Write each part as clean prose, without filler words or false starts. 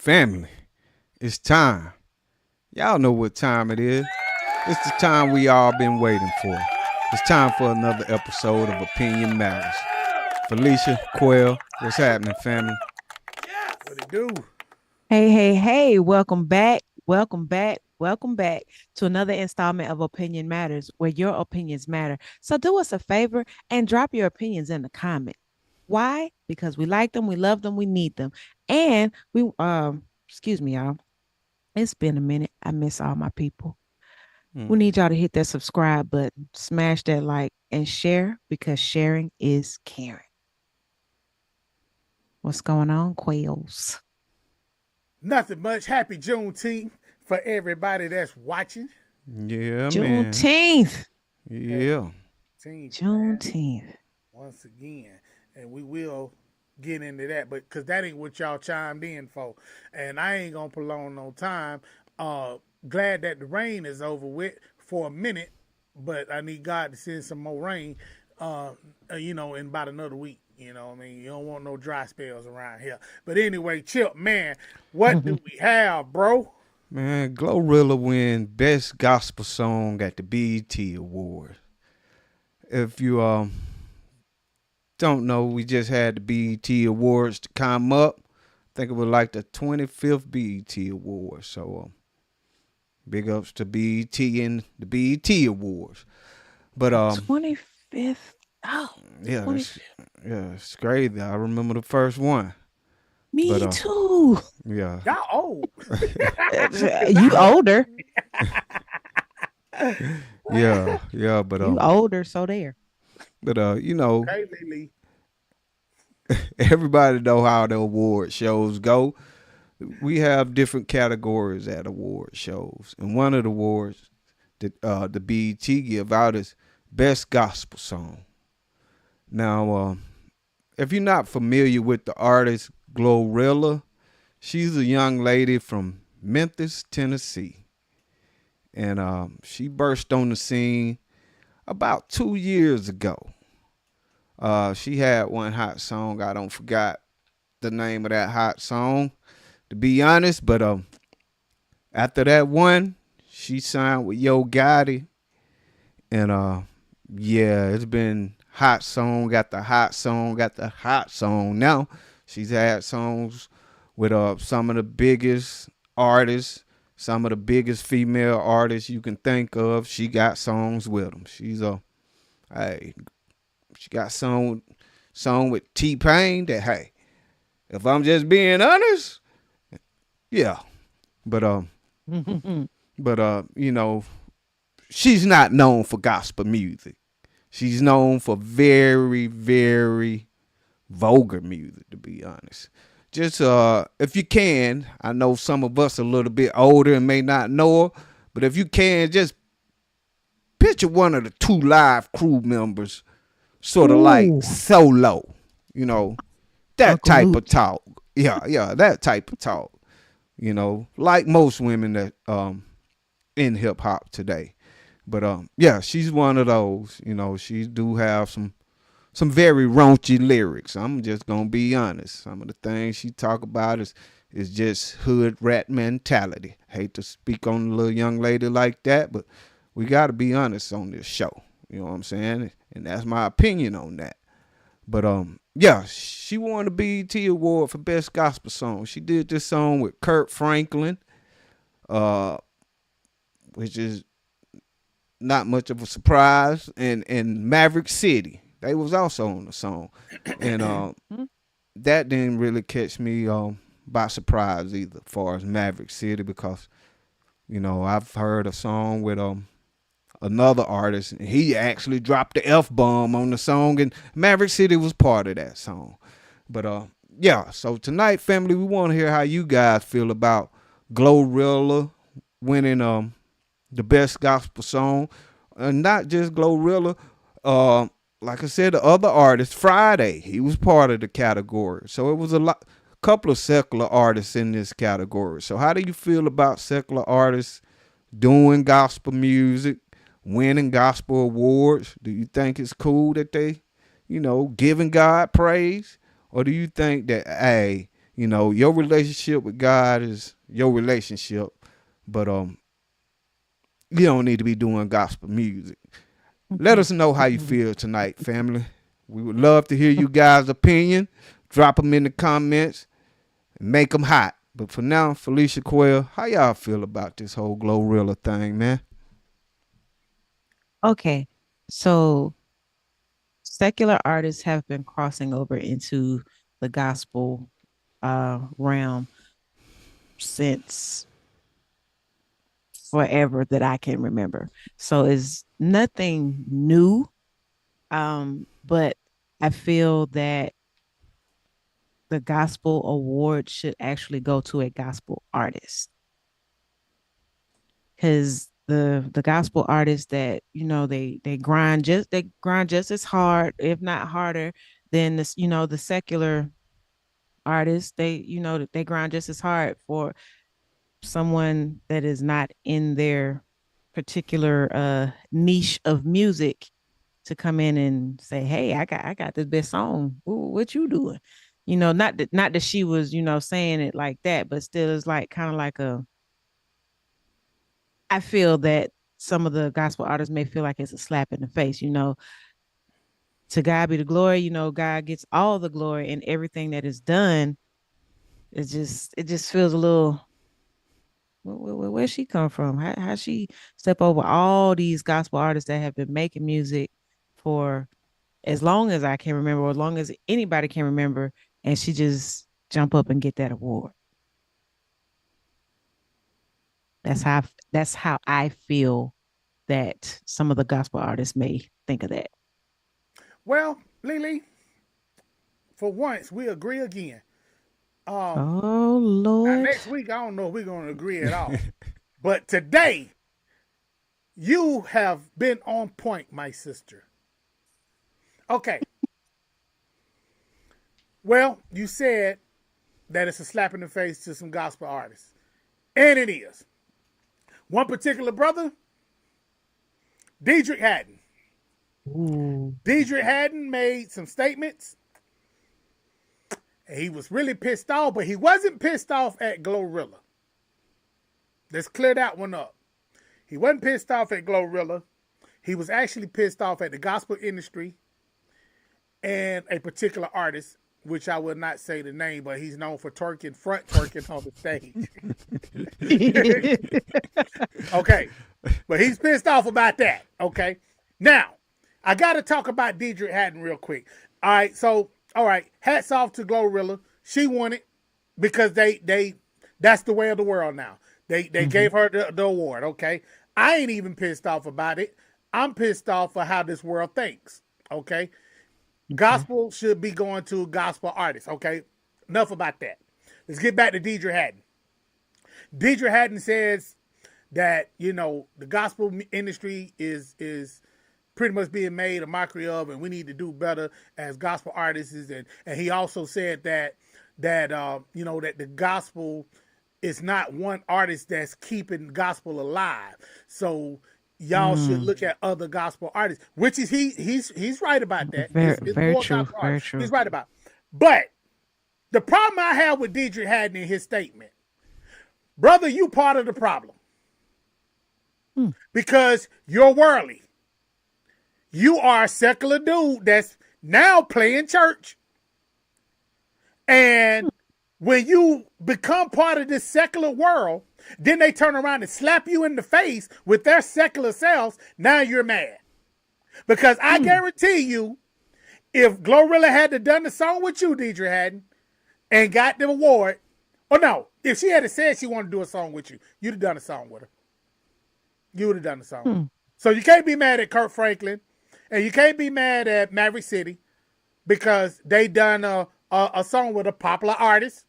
Family, it's time. Y'all know what time it is. It's the time we all been waiting for. It's time for another episode of Opinion Matters. Felicia, Quell, what's happening, family? What it do? Hey, welcome back. Welcome back to another installment of Opinion Matters, where your opinions matter. So do us a favor and drop your opinions in the comment. Why? Because we like them, we love them, we need them. And excuse me, y'all. It's been a minute. I miss all my people. We Mm. need y'all to hit that subscribe button, smash that like, and share because sharing is caring. What's going on, Quails? Nothing much. Happy Juneteenth for everybody that's watching. Yeah, man. Juneteenth. Happy Yeah. Juneteenth, man. Juneteenth. Once again, and we will get into that, but because that ain't what y'all chimed in for, and I ain't gonna prolong no time. Glad that the rain is over with for a minute, but I need God to send some more rain. In about another week. You know what I mean? You don't want no dry spells around here. But anyway, Chip, man, what do we have, bro? Man, Glorilla win Best Gospel Song at the BET Awards. If you don't know, we just had the BET Awards to come up. I think it was like the 25th BET Awards. So big ups to BET and the BET Awards. But 25th. Oh, yeah, 25th. it's crazy. I remember the first one. But Me too. yeah, Y'all old. You older. yeah. But You older, so there. Okay, Lily. everybody know how the award shows go. We have different categories at award shows, and one of the awards that the BET give out is Best Gospel Song. Now, if you're not familiar with the artist Glorilla, she's a young lady from Memphis, Tennessee, and she burst on the scene about 2 years ago. She had one hot song. I don't forgot the name of that hot song, to be honest. But after that one, she signed with Yo Gotti, and yeah, it's been hot song, got the hot song, got the hot song. Now she's had songs with some of the biggest artists, some of the biggest female artists you can think of. She got songs with them. Hey, she got song with T Pain. That hey, if I'm just being honest, yeah. But she's not known for gospel music. She's known for very, very vulgar music, to be honest. Just if you can, I know some of us a little bit older and may not know her, but if you can, just picture one of the two live crew members sort of like Ooh, solo, you know, that Uncle type of Luke. talk. Yeah, that type of talk. Like most women that in hip hop today. But yeah, she's one of those. She do have some very raunchy lyrics. I'm just gonna be honest. Some of the things she talk about is just hood rat mentality. Hate to speak on a little young lady like that, but we gotta be honest on this show. You know what I'm saying? And that's my opinion on that. But yeah, she won the BET award for best gospel song. She did this song with Kurt Franklin, uh, which is not much of a surprise, and Maverick City. They was also on the song, and that didn't really catch me by surprise either, as far as Maverick City, because I've heard a song with another artist, and he actually dropped the F bomb on the song, and Maverick City was part of that song. But yeah, so tonight, family, we want to hear how you guys feel about Glorilla winning the best gospel song, and not just Glorilla. Uh, like I said, the other artist, Friday, he was part of the category. So it was couple of secular artists in this category. So how do you feel about secular artists doing gospel music, winning gospel awards? Do you think it's cool that they, giving God praise? Or do you think that, hey, You know, your relationship with God is your relationship, but you don't need to be doing gospel music. Let Mhm. us know how you Mhm. feel tonight, family. We would love to hear you guys' opinion. Drop them in the comments and make them hot. But for now, Felicia Quayle, how y'all feel about this whole Glorilla thing, man? Okay. So secular artists have been crossing over into the gospel realm since forever that I can remember. So it's nothing new. But I feel that the gospel award should actually go to a gospel artist, because the gospel artists that they grind just as hard, if not harder, than this, the secular artists. They grind just as hard for someone that is not in their particular niche of music to come in and say, "Hey, I got the best song. Ooh, what you doing?" Not that she was, saying it like that, but still, it's like kind of like a. I feel that some of the gospel artists may feel like it's a slap in the face. To God be the glory. God gets all the glory and everything that is done. It just feels a little. Where she come from? How she step over all these gospel artists that have been making music for as long as I can remember, or as long as anybody can remember, and she just jump up and get that award. That's how I feel that some of the gospel artists may think of that. Well, Lily, for once we agree again. Oh Now Lord. next week I don't know if we're gonna agree at all. But today you have been on point, my sister. Okay. Well, you said that it's a slap in the face to some gospel artists. And it is. One particular brother, Diedrich Haddon. Ooh. Diedrich Haddon made some statements. And he was really pissed off, but he wasn't pissed off at Glorilla. Let's clear that one up. He wasn't pissed off at Glorilla. He was actually pissed off at the gospel industry and a particular artist, which I will not say the name, but he's known for front twerking on the stage. Okay. But he's pissed off about that. Okay. Now, I got to talk about Diedrich Haddon real quick. All right. So, all right. Hats off to Glorilla. She won it because that's the way of the world now. They Mhm. gave her the award. Okay. I ain't even pissed off about it. I'm pissed off for how this world thinks. Okay. Okay. Gospel should be going to gospel artists. Okay. Enough about that. Let's get back to Diedrich Haddon. Diedrich Haddon says that the gospel industry is pretty much being made a mockery of, and we need to do better as gospel artists. And he also said that the gospel is not one artist that's keeping gospel alive. So y'all should Mm. look at other gospel artists, which is he's right about that. Very, It's very more true. gospel Very artists. He's true. right about. But the problem I have with Diedrich Haddon in his statement, brother, you part of the problem Hmm. because you're worldly. You are a secular dude that's now playing church. And when you become part of this secular world, then they turn around and slap you in the face with their secular selves. Now you're mad. Because I Hmm. guarantee you, if Glorilla had to done the song with you, Deidre Haddon, and got the award, or no, if she had said she wanted to do a song with you, you'd have done a song with her. You would have done the song. Hmm. So you can't be mad at Kurt Franklin, and you can't be mad at Maverick City because they done a song with a popular artist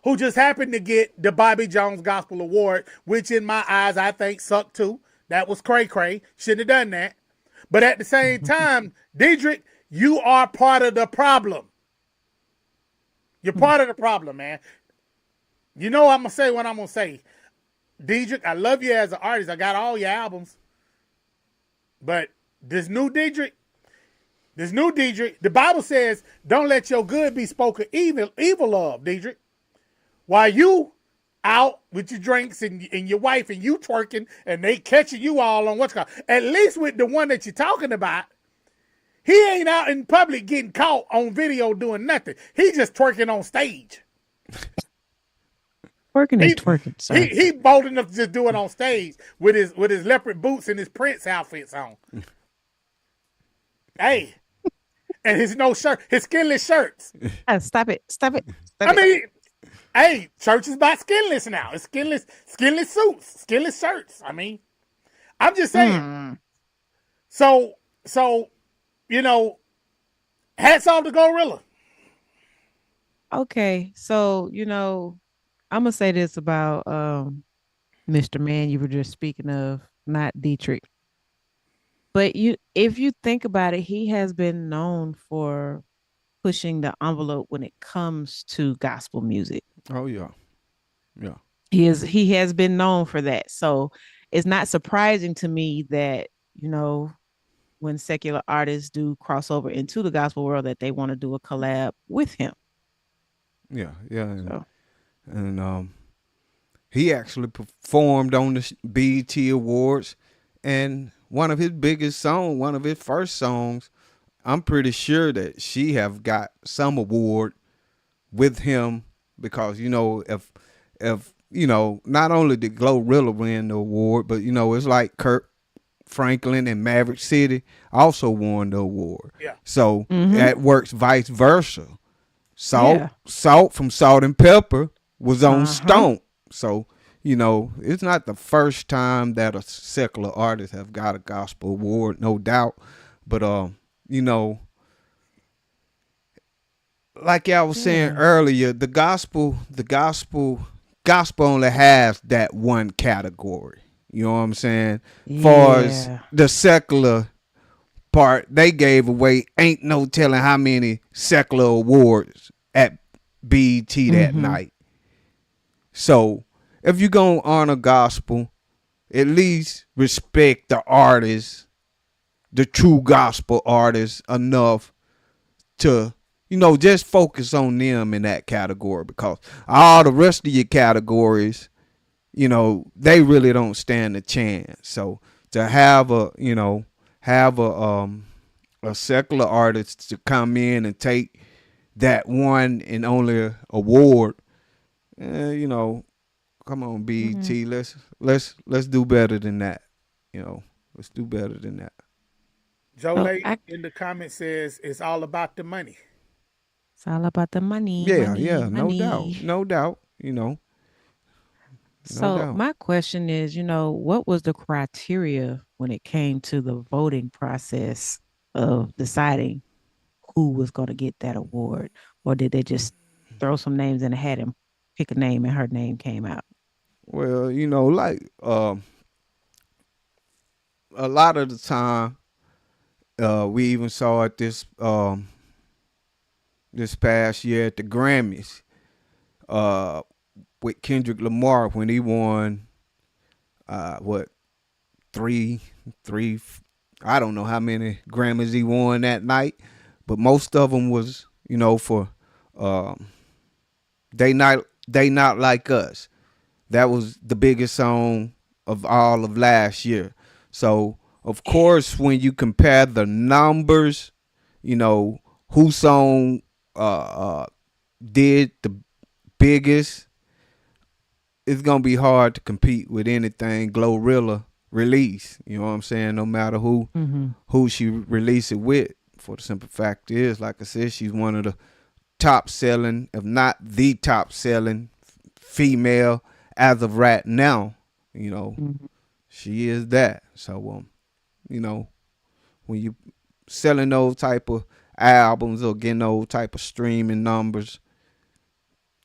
who just happened to get the Bobby Jones Gospel Award, which in my eyes I think sucked too. That was cray cray. Shouldn't have done that. But at the same time, Diedrich, you are part of the problem. You're Hmm. part of the problem, man. You know I'm gonna say what I'm gonna say. Diedrich, I love you as an artist. I got all your albums. But this new Diedrich, This new Deidre, the Bible says, don't let your good be spoken evil of, Deidre. While you out with your drinks and your wife and you twerking and they catching you all on what's called. At least with the one that you're talking about, he ain't out in public getting caught on video doing nothing. He just twerking on stage. Twerking is He twerking, he sir. he bold enough to just do it on stage with his leopard boots and his Prince outfits on. Hey, and his no shirt, his skinless shirts. Stop it. Stop it. Stop I it. mean, hey, church is about skinless now. It's skinless suits, skinless shirts. I mean, I'm just saying. Mm. So, so you know, hats off to Glorilla. Okay. So, I'm gonna say this about Mr. Man you were just speaking of, not Dietrich. But if you think about it, he has been known for pushing the envelope when it comes to gospel music. Oh yeah, yeah. He has been known for that. So it's not surprising to me that, when secular artists do cross over into the gospel world that they want to do a collab with him. Yeah, yeah, So and he actually performed on the BET Awards, and one of his first songs, I'm pretty sure that she have got some award with him because if not only did Glorilla win the award, but it's like Kirk Franklin and Maverick City also won the award. Yeah. So hmm that works vice versa. yeah. Salt from Salt and Pepper was on Uh-huh. Stone. So, it's not the first time that a secular artist have got a gospel award, no doubt. But you know, like y'all was saying Yeah. earlier, gospel only has that one category. You know what I'm saying? Far as Yeah. the secular part, they gave away ain't no telling how many secular awards at BET that Mm-hmm. night. So if you gonna honor gospel, at least respect the artists, the true gospel artists enough to just focus on them in that category because all the rest of your categories, they really don't stand a chance. So to have a secular artist to come in and take that one and only award, you know, come on Mm-hmm. BET, let's do better than that. You know, let's do better than that. Joe So Lay in the comments says it's all about the money. it's all about the money, Yeah, money, yeah, no doubt, money. no doubt. No So doubt. my question is, what was the criteria when it came to the voting process of deciding who was going to get that award? Or did they just throw some names in a hat and pick a name and her name came out? Well, like a lot of the time, we even saw it this past year at the Grammys, uh, with Kendrick Lamar when he won, what three three I don't know how many Grammys he won that night, but most of them was for um, they not like us. That was the biggest song of all of last year. So of course, when you compare the numbers, whose song did the biggest, it's gonna be hard to compete with anything Glorilla release. You know what I'm saying? No matter Mm-hmm. who she release it with. For the simple fact is, like I said, she's one of the top selling, if not the top selling female as of right now. You know, Mm-hmm. she is that. So you know, when you selling those type of albums or getting those type of streaming numbers,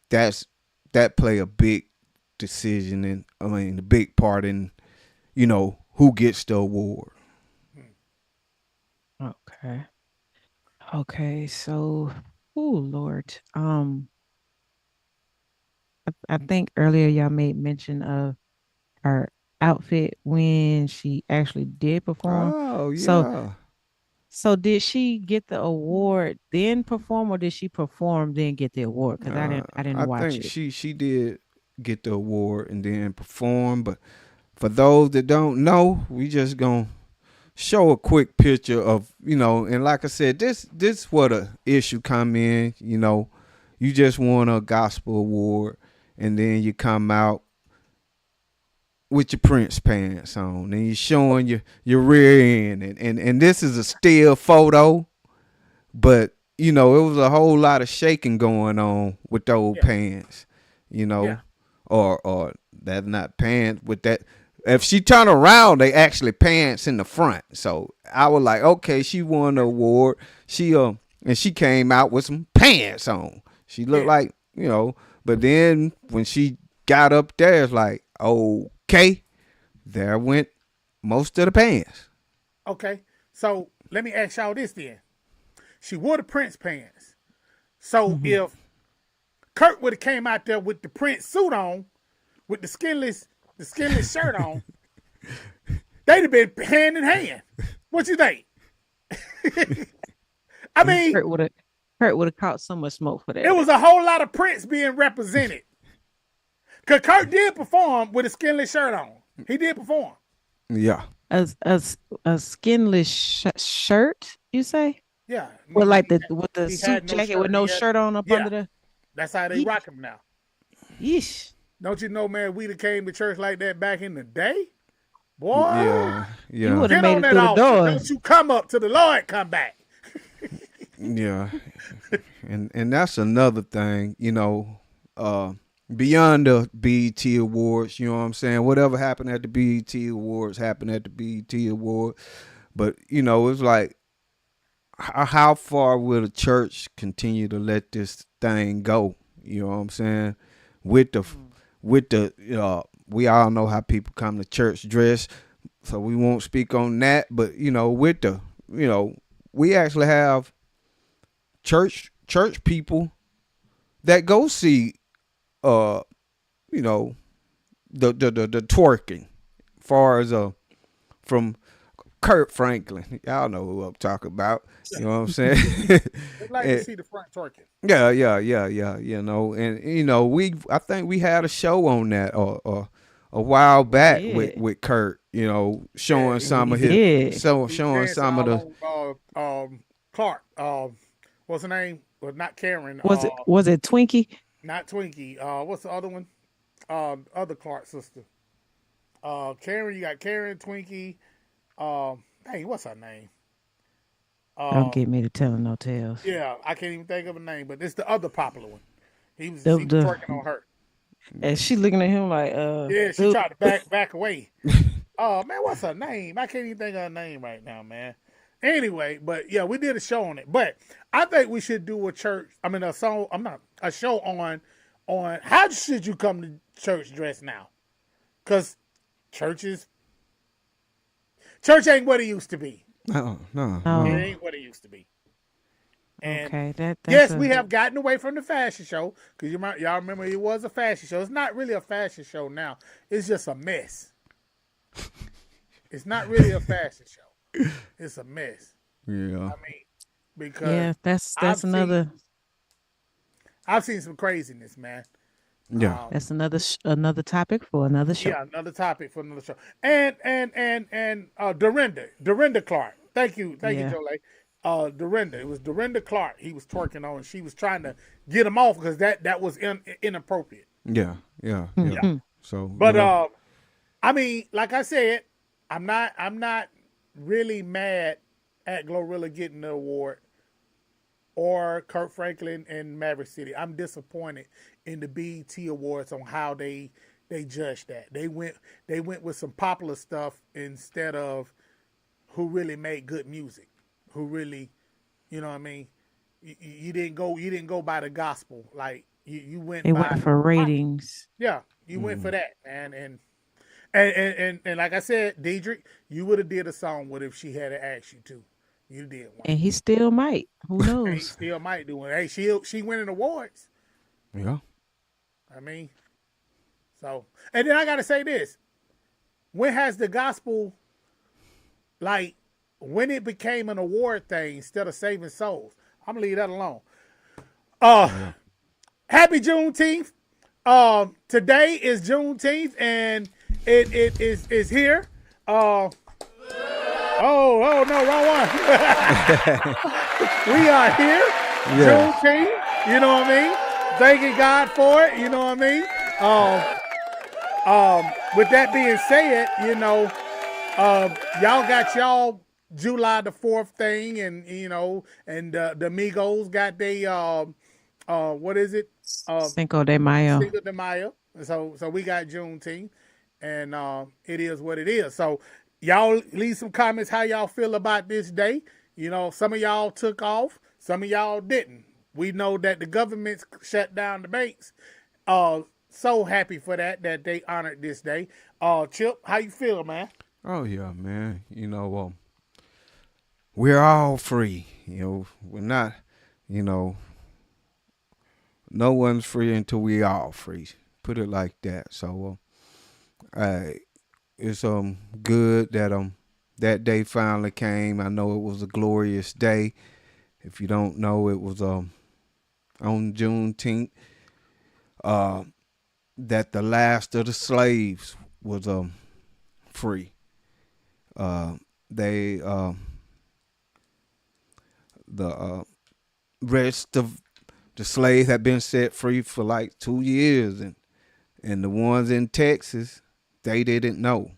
that's that play a big decision and a big part in who gets the award. Okay. Okay. So, oh Lord. I think earlier y'all made mention of her outfit when she actually did perform. Oh So yeah, So did she get the award then perform, or did she perform then get the award? Because I didn't I watch think it. she did get the award and then perform, but for those that don't know, we just gonna show a quick picture of, and like I said, this where the issue come in. You just won a gospel award, and then you come out with your Prince pants on, and you're showing your rear end, and this is a still photo, but it was a whole lot of shaking going on with those Yeah, pants, you yeah, know, or that's not pants with that. If she turned around, they actually pants in the front. So I was like, okay, she won the award. And she came out with some pants on. She looked yeah. like, but then when she got up there, it's like, okay, there went most of the pants. Okay. So let me ask y'all this then. She wore the Prince pants. So Hmm. if Kurt would have came out there with the Prince suit on, with the skinless shirt on, they'd have been hand in hand. What you think? I mean, Kurt would have Kurt would have caught so much smoke for it that. was a whole lot of Prince being represented. Cause Kurt did perform with a skinless shirt on. He did perform. Yeah. A skinless shirt, you say? Yeah, Well, meaning like the with the he had suit no jacket with shirt. no shirt on up Yeah, under the. that's how they Yeesh. rock him now. Yeesh. Don't you know, man? We that came to church like that back in the day, boy. Yeah. You Yeah. would have Get made on it that through the altar. Don't doors. you come up to the Lord, come back. Yeah. And that's another thing, uh beyond the BET Awards, you know what I'm saying? Whatever happened at the BET Awards happened at the BET Awards. But, it's like how far will the church continue to let this thing go? You know what I'm saying? With the we all know how people come to church dressed, so we won't speak on that. But with the we actually have church people that go see uh you know the twerking, far as from Kurt Franklin. Y'all know who I'm talking about. You know what I'm saying? They like to And- see the front twerking. yeah. And I think we had a show on that or a while We back did. with Kurt. Yeah, Showing some We of his did. he was showing dancing some of the all on Clark. What's her name? Well, not Karen. Was it Twinkie? Not Twinkie. What's the other one? Other Clark sister. Karen. You got Karen, Twinkie. Dang, what's her name? Don't Uh, get me to telling no tales. yeah, I can't even think of a name, but it's the other popular one. The He was the twerking on her. and she looking at him like Yeah, she dude. tried to back away. Oh man, what's her name? I can't even think of her name right now, man. Anyway, but yeah, we did a show on it. But I think we should do a church. I mean, a song. I'm not a show on how should you come to church dressed now? Because churches church ain't what it used to be. no. It Oh, ain't what it used to be. And okay. That's yes, a we have gotten away from the fashion show because y'all remember it was a fashion show. It's not really a fashion show now. It's just a mess. It's not really a fashion show. It's a mess. Yeah. I mean, because yeah. That's I've that's seen another I've seen some craziness, man. Yeah. Um, that's another topic for another show. yeah, another topic for another show. And Dorinda Clark. Thank you, Yeah. Jolie. Dorinda. It was Dorinda Clark. He was twerking on. And she was trying to get him off because that was inappropriate. Yeah. Mhm. So But I mean, like I said, I'm not really mad at Glorilla getting the award or Kurt Franklin and Maverick City. I'm disappointed in the BET Awards on how they judged that. They went with some popular stuff instead of who really made good music, who really, you know what I mean. You didn't go by the gospel, like you went They by went for pop. ratings, Yeah, you went for that, man. And like I said, Diedrich, you would have did a song with if she had asked you to. You did one. and he still might. Who And he knows? still might do it. Hey, she winning awards. yeah. I mean, so and then I gotta say this: when has the gospel like when it became an award thing instead of saving souls. I'm gonna leave that alone. Uh, Yeah. Happy Juneteenth. Today is Juneteenth, and it is here. Uh, oh no, wrong one. We are here, Yeah. Juneteenth. You know what I mean? Thanking God for it. You know what I mean? With that being said, y'all got y'all July the 4th thing, and and the Migos got they what is it? Cinco de Mayo. Cinco de Mayo. So we got Juneteenth, and it is what it is. So y'all leave some comments how y'all feel about this day. Some of y'all took off, some of y'all didn't. We know that the government's shut down the banks. So happy for that they honored this day. Chip, how you feel, man? Oh yeah, man. We're all free. We're not. You know, no one's free until we all free. Put it like that. So, it's good that that day finally came. I know it was a glorious day. If you don't know, it was on Juneteenth that the last of the slaves was free. They the rest of the slaves had been set free for like 2 years, and the ones in Texas, they didn't know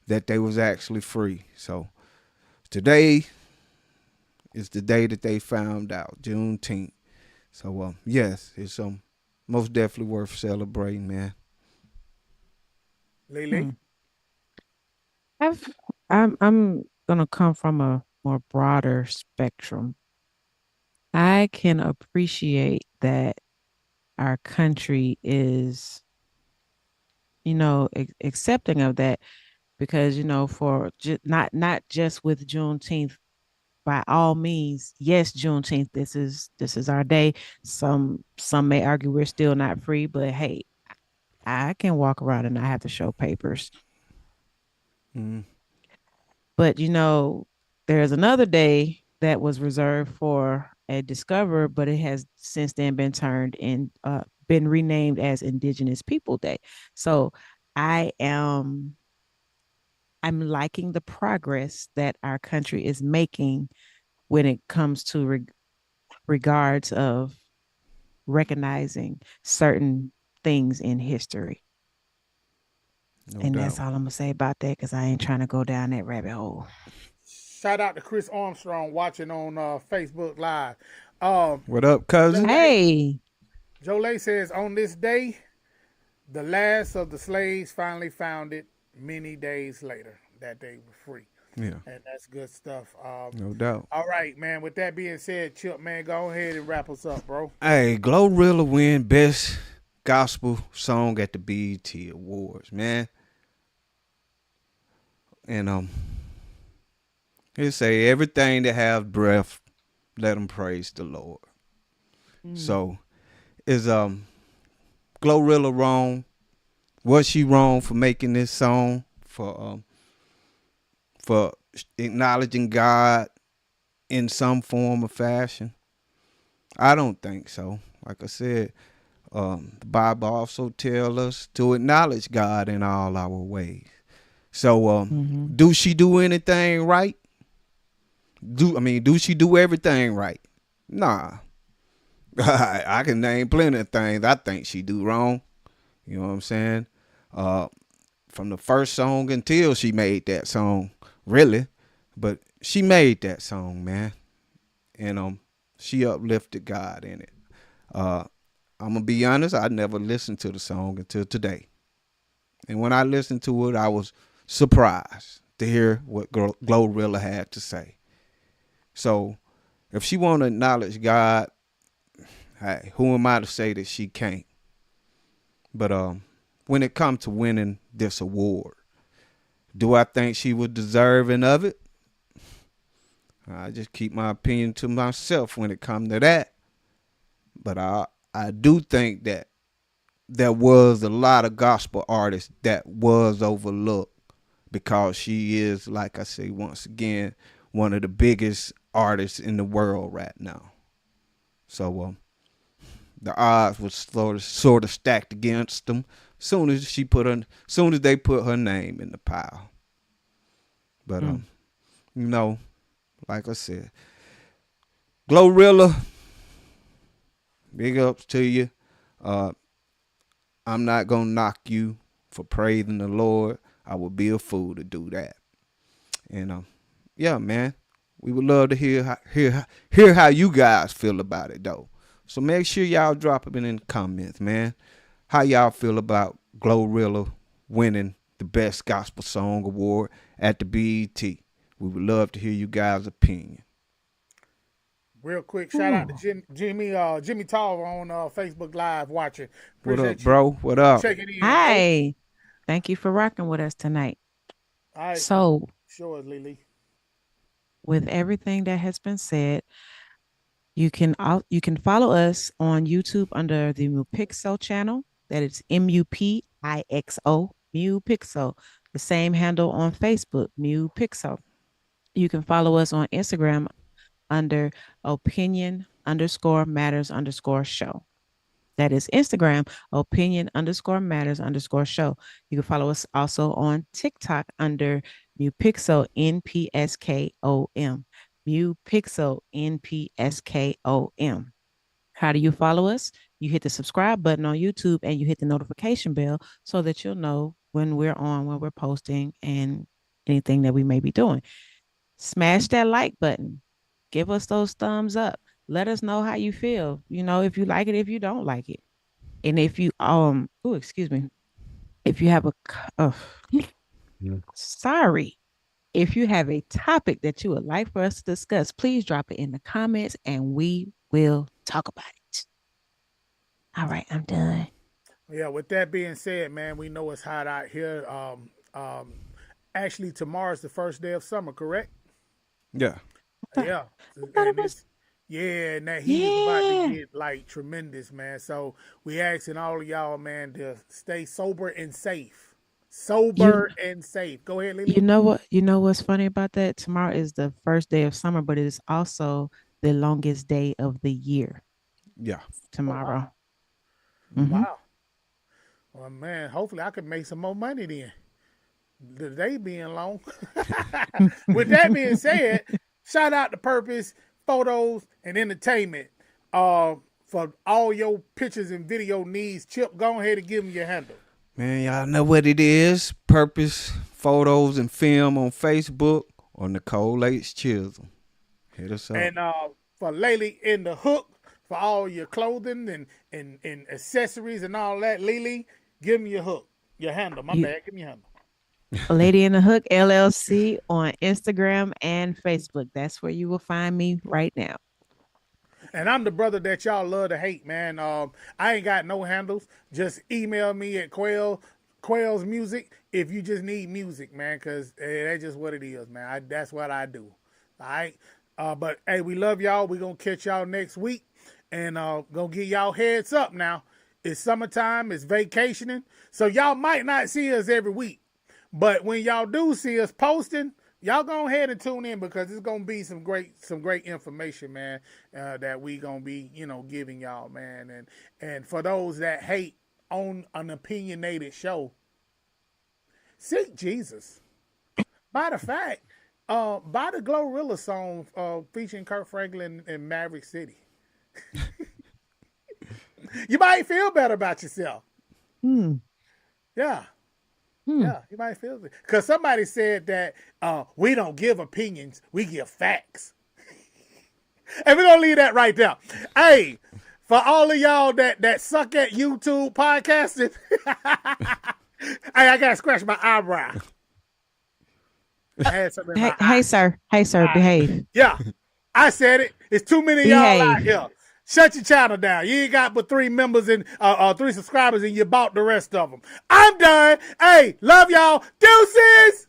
that they was actually free. So today is the day that they found out, Juneteenth. So yes, it's most definitely worth celebrating, man. Lily? Hmm. I've, I'm gonna come from a more broader spectrum. I can appreciate that our country is, accepting of that because for not just with Juneteenth. By all means, yes, Juneteenth. This is our day. Some may argue we're still not free, but hey, I can walk around and not have to show papers. Mm, But there's another day that was reserved for a discoverer, but it has since then been turned in been renamed as Indigenous People Day. So I am I'm liking the progress that our country is making when it comes to regards of recognizing certain things in history. no And that's doubt. all I'm gonna say about that because I ain't trying to go down that rabbit hole. Shout out to Chris Armstrong watching on Facebook Live. Um, What up, cousin? Jolay, Hey, Jolay says on this day, the last of the slaves finally found it many days later that they were free. Yeah, And that's good stuff. no doubt. All right, man. With that being said, Chip, man, go ahead and wrap us up, bro. Hey, Glorilla win best gospel song at the BET Awards, man. And it say everything that have breath, let them praise the Lord. mm, So is Glorilla wrong? Was she wrong for making this song for acknowledging God in some form or fashion? I don't think so. Like I said, the Bible also tells us to acknowledge God in all our ways. So, hmm do she do anything right? Do she do everything right? Nah. I can name plenty of things I think she do wrong. You know what I'm saying? Uh, from the first song until she made that song, really. But she made that song, man, and she uplifted God in it. Uh, I'm gonna be honest. I never listened to the song until today, and when I listened to it, I was surprised to hear what Glorilla had to say. So, if she want to acknowledge God, hey, who am I to say that she can't? But when it comes to winning this award, do I think she was deserving of it? I just keep my opinion to myself when it comes to that. But I do think that there was a lot of gospel artists that was overlooked because she is, like I say once again, one of the biggest artists in the world right now. So the odds was sort of stacked against them. Soon as they put her name in the pile. But you know, like I said, Glorilla, big ups to you. Uh, I'm not gonna knock you for praising the Lord. I would be a fool to do that. And yeah, man, we would love to hear how you guys feel about it though. So make sure y'all drop it in the comments, man. How y'all feel about Glorilla winning the Best Gospel Song Award at the BET? We would love to hear you guys' opinion. Real quick, shout out to Jimmy Tall on Facebook Live watching. What up, Appreciate you bro? What up? checking in, bro. Hi. Thank you for rocking with us tonight. All right, So, sure, Lily. with everything that has been said, you can follow us on YouTube under the Mupixo channel. That is Mupixo, Mupixo. The same handle on Facebook, Mupixo. You can follow us on Instagram under opinion underscore matters underscore show. That is Instagram, opinion underscore matters underscore show. You can follow us also on TikTok under Mupixo, NPSKOM. Mupixo, NPSKOM. How do you follow us? You hit the subscribe button on YouTube and you hit the notification bell so that you'll know when we're on, when we're posting, and anything that we may be doing. Smash that like button. Give us those thumbs up. Let us know how you feel. You know, if you like it, if you don't like it. And if you oh, excuse me. If you have a oh, sorry. If you have a topic that you would like for us to discuss, please drop it in the comments and we will talk about it. All right, I'm done. Yeah, with that being said, man, we know it's hot out here. Actually, tomorrow's the first day of summer, correct? Yeah. Yeah, thought it and was and that heat is about to yeah. get like tremendous, man. So we asking all of y'all, man, to stay sober and safe. You Sober and safe. Go ahead, you Lily. know what? You know what's funny about that? Tomorrow is the first day of summer, but it is also the longest day of the year. Yeah. Oh wow, Tomorrow. Mm-hmm. wow. Well, man, hopefully I can make some more money then. The day being long. With that being said, shout out to Purpose Photos and Entertainment. For all your pictures and video needs, Chip, go ahead and give them your handle. Man, y'all know what it is. Purpose Photos and Film on Facebook or Nicole H. Chisholm. Hit us up. And for Lily in the Hook, for all your clothing and accessories and all that, Lily, give me your hook, your handle. My You, bad, give me your handle. Lady in the Hook LLC on Instagram and Facebook. That's where you will find me right now. And I'm the brother that y'all love to hate, man. I ain't got no handles. Just email me at Quail's Music if you just need music, man, because that's just what it is, man. That's what I do. All right. But hey, we love y'all. We're gonna catch y'all next week. And gonna give y'all heads up now. It's summertime, it's vacationing. So y'all might not see us every week. But when y'all do see us posting, y'all go ahead and tune in because it's gonna be some great information, man, that we gonna be, giving y'all, man. And for those that hate on an opinionated show, seek Jesus. By the fact, buy the Glorilla song featuring Kurt Franklin and Maverick City. You might feel better about yourself. Hmm. Yeah. Hmm. Yeah, you might feel it. Because somebody said that we don't give opinions, we give facts. And we're going to leave that right there. Hey, for all of y'all that suck at YouTube podcasting, hey, I got to scratch my eyebrow. I had something in my eye. Hey, sir. Hey, sir. Behave. Yeah, I said it. It's too many of y'all out Behave. here. Shut your channel down. You ain't got but 3 members and 3 subscribers, and you bought the rest of them. I'm done. Hey, love y'all. Deuces.